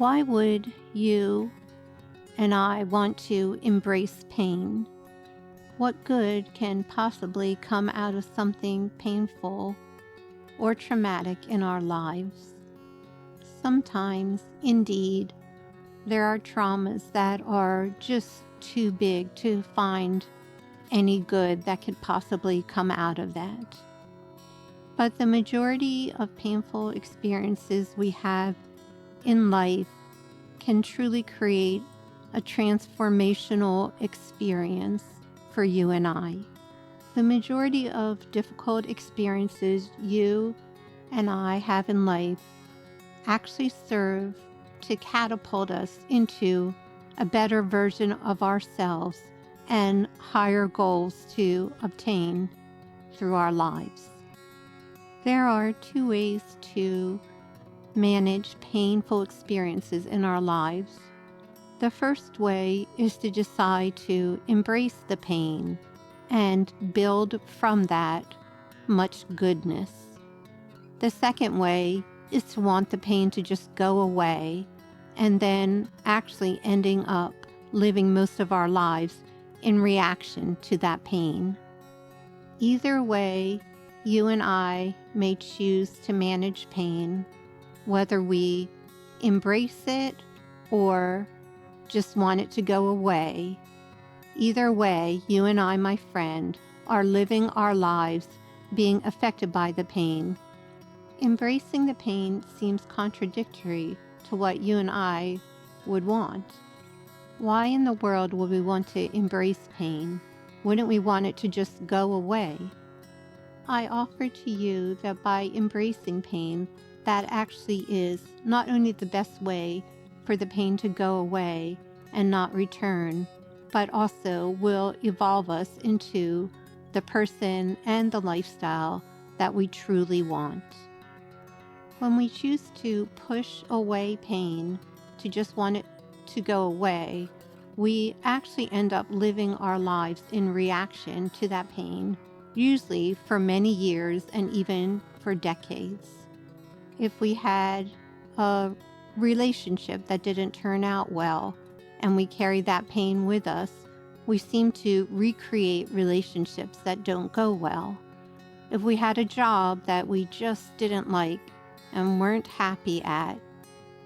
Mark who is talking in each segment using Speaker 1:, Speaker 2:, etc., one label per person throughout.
Speaker 1: Why would you and I want to embrace pain? What good can possibly come out of something painful or traumatic in our lives? Sometimes, indeed, there are traumas that are just too big to find any good that could possibly come out of that. But the majority of painful experiences we have in life can truly create a transformational experience for you and I. The majority of difficult experiences you and I have in life actually serve to catapult us into a better version of ourselves and higher goals to obtain through our lives. There are two ways to manage painful experiences in our lives. The first way is to decide to embrace the pain and build from that much goodness. The second way is to want the pain to just go away and then actually ending up living most of our lives in reaction to that pain. Either way, you and I may choose to manage pain, whether we embrace it or just want it to go away. Either way, you and I, my friend, are living our lives being affected by the pain. Embracing the pain seems contradictory to what you and I would want. Why in the world would we want to embrace pain? Wouldn't we want it to just go away? I offer to you that by embracing pain, that actually is not only the best way for the pain to go away and not return, but also will evolve us into the person and the lifestyle that we truly want. When we choose to push away pain, to just want it to go away, we actually end up living our lives in reaction to that pain, usually for many years and even for decades. If we had a relationship that didn't turn out well and we carry that pain with us, we seem to recreate relationships that don't go well. If we had a job that we just didn't like and weren't happy at,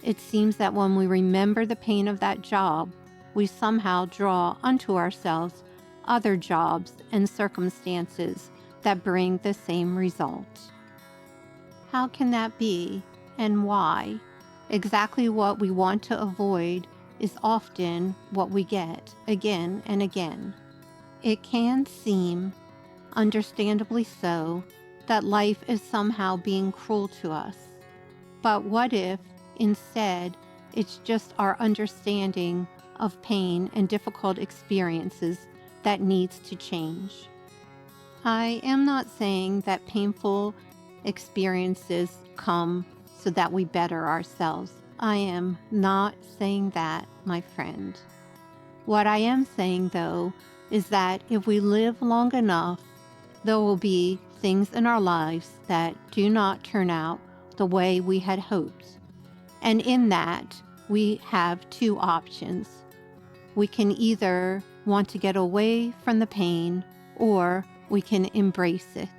Speaker 1: it seems that when we remember the pain of that job, we somehow draw unto ourselves other jobs and circumstances that bring the same result. How can that be, and why? Exactly what we want to avoid is often what we get again and again. It can seem, understandably so, that life is somehow being cruel to us. But what if, instead, it's just our understanding of pain and difficult experiences that needs to change? I am not saying that painful experiences come so that we better ourselves. I am not saying that, my friend. What I am saying, though, is that if we live long enough, there will be things in our lives that do not turn out the way we had hoped. And in that, we have two options. We can either want to get away from the pain, or we can embrace it.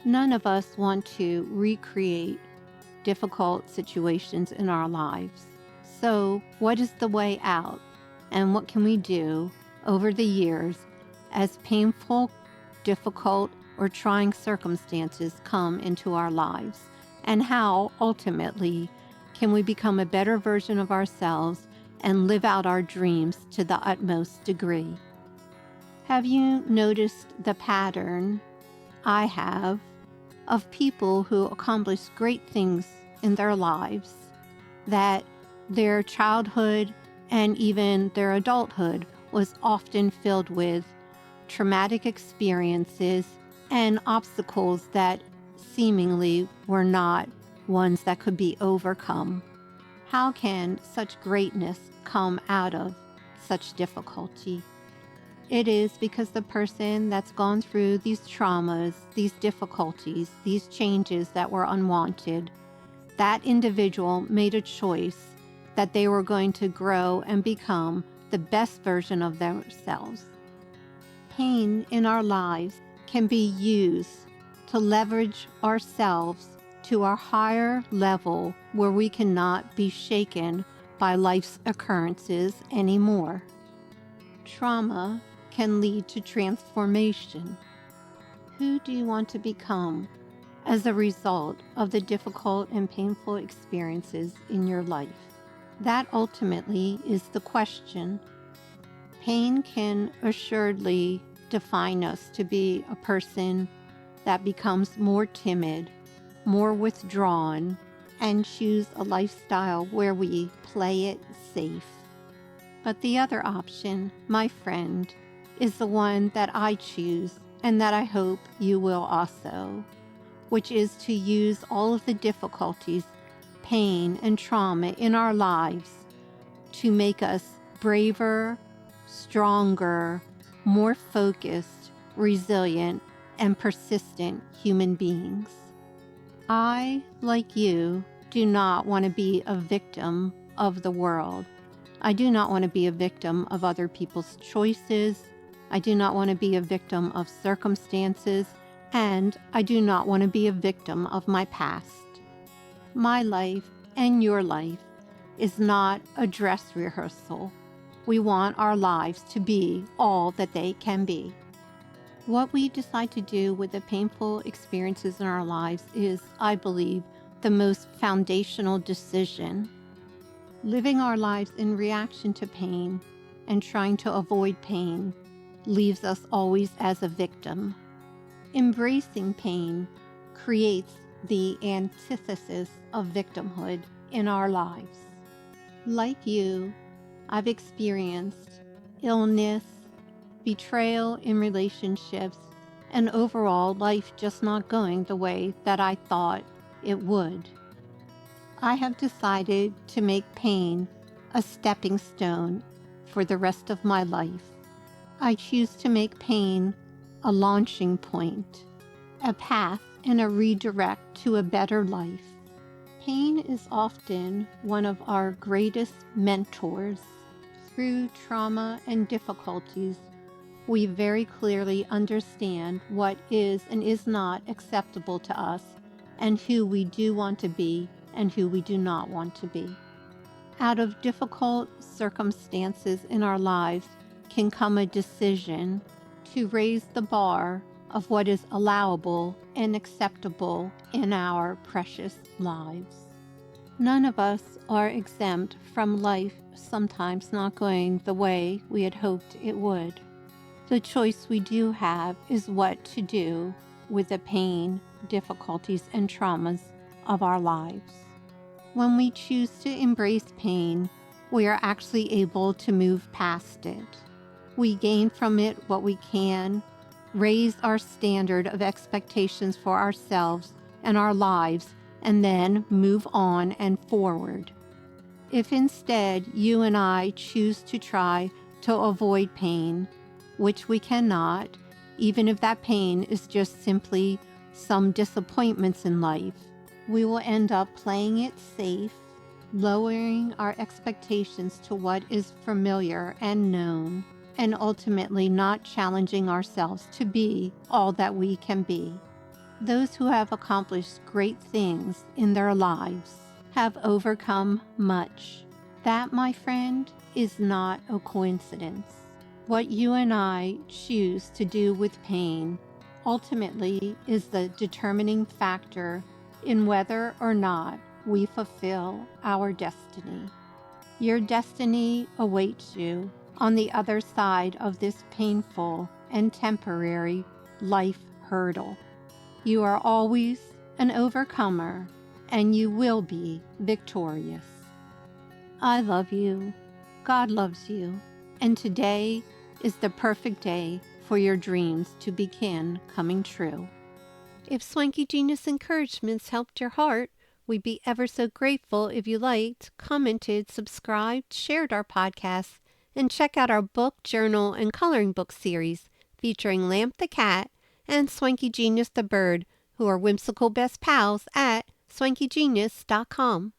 Speaker 1: None of us want to recreate difficult situations in our lives. So, what is the way out? And what can we do over the years as painful, difficult, or trying circumstances come into our lives? And how, ultimately, can we become a better version of ourselves and live out our dreams to the utmost degree? Have you noticed the pattern I have of people who accomplish great things in their lives, that their childhood and even their adulthood was often filled with traumatic experiences and obstacles that seemingly were not ones that could be overcome? How can such greatness come out of such difficulty? It is because the person that's gone through these traumas, these difficulties, these changes that were unwanted, that individual made a choice that they were going to grow and become the best version of themselves. Pain in our lives can be used to leverage ourselves to a higher level where we cannot be shaken by life's occurrences anymore. Trauma can lead to transformation. Who do you want to become as a result of the difficult and painful experiences in your life? That ultimately is the question. Pain can assuredly define us to be a person that becomes more timid, more withdrawn, and choose a lifestyle where we play it safe. But the other option, my friend, is the one that I choose and that I hope you will also, which is to use all of the difficulties, pain, and trauma in our lives to make us braver, stronger, more focused, resilient, and persistent human beings. I, like you, do not want to be a victim of the world. I do not want to be a victim of other people's choices. I do not want to be a victim of circumstances, and I do not want to be a victim of my past. My life and your life is not a dress rehearsal. We want our lives to be all that they can be. What we decide to do with the painful experiences in our lives is, I believe, the most foundational decision. Living our lives in reaction to pain and trying to avoid pain leaves us always as a victim. Embracing pain creates the antithesis of victimhood in our lives. Like you, I've experienced illness, betrayal in relationships, and overall life just not going the way that I thought it would. I have decided to make pain a stepping stone for the rest of my life. I choose to make pain a launching point, a path and a redirect to a better life. Pain is often one of our greatest mentors. Through trauma and difficulties, we very clearly understand what is and is not acceptable to us, and who we do want to be and who we do not want to be. Out of difficult circumstances in our lives can come a decision to raise the bar of what is allowable and acceptable in our precious lives. None of us are exempt from life sometimes not going the way we had hoped it would. The choice we do have is what to do with the pain, difficulties, and traumas of our lives. When we choose to embrace pain, we are actually able to move past it. We gain from it what we can, raise our standard of expectations for ourselves and our lives, and then move on and forward. If instead you and I choose to try to avoid pain, which we cannot, even if that pain is just simply some disappointments in life, we will end up playing it safe, lowering our expectations to what is familiar and known, and ultimately not challenging ourselves to be all that we can be. Those who have accomplished great things in their lives have overcome much. That, my friend, is not a coincidence. What you and I choose to do with pain ultimately is the determining factor in whether or not we fulfill our destiny. Your destiny awaits you on the other side of this painful and temporary life hurdle. You are always an overcomer, and you will be victorious. I love you. God loves you. And today is the perfect day for your dreams to begin coming true. If Swanky Genius encouragements helped your heart, we'd be ever so grateful if you liked, commented, subscribed, shared our podcasts, and check out our book, journal, and coloring book series featuring Lamp the cat and Swanky Genius the bird, who are whimsical best pals at SwankyGenius.com.